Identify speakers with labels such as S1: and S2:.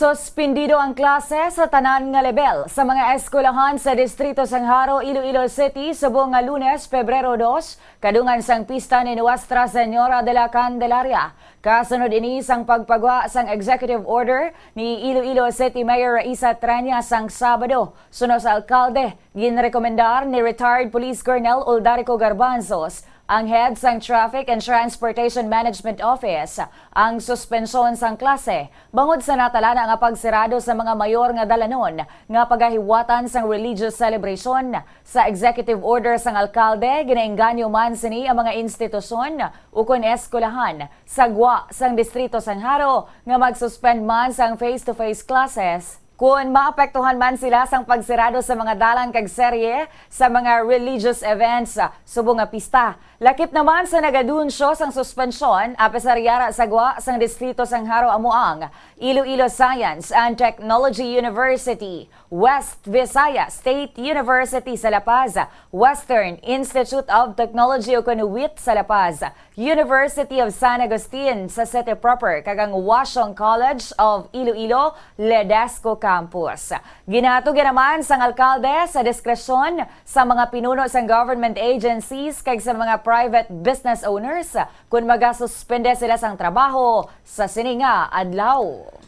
S1: Suspendido ang klase sa tanan nga level sa mga eskwelahan sa distrito sang Jaro, Iloilo City subong nga Lunes, Pebrero 2, kadungan sang pista ni Nuestra Señora de la Candelaria. Kasunod ini sang pagpagwa sang executive order ni Iloilo City Mayor Raisa Tranya sang Sabado. Suno sa alkalde, ginrekomendar ni retired Police Colonel Uldarico Garbanzos ang head sang Traffic and Transportation Management Office ang suspensyon sang klase bangod sa natalana nga pagsirado sa mga mayor nga dalanon nga pagahiwatan sang religious celebration. Sa executive order sang alkalde, ginaengganyo man sini ang mga institusyon ukon eskwelahan sa gwa sang distrito sang Jaro nga magsuspend man sang face-to-face classes kung maapektuhan man sila sang pagsirado sa mga dalan kag serye sa mga religious events subong nga pista. Lakip naman sa nagadunsyo sang suspensyon apesaryara sa gwa sang distrito sang Jaro amuang Iloilo Science and Technology University, West Visayas State University sa La Paz, Western Institute of Technology o UWIT sa La Paz, University of San Agustin sa City Proper kagang Washington College of Iloilo, Ledesco Campus. Ginatugan naman sang alkalde sa diskresyon sa mga pinuno sang government agencies kag sa mga private business owners kung magasuspende sila sang trabaho sa sininga adlaw.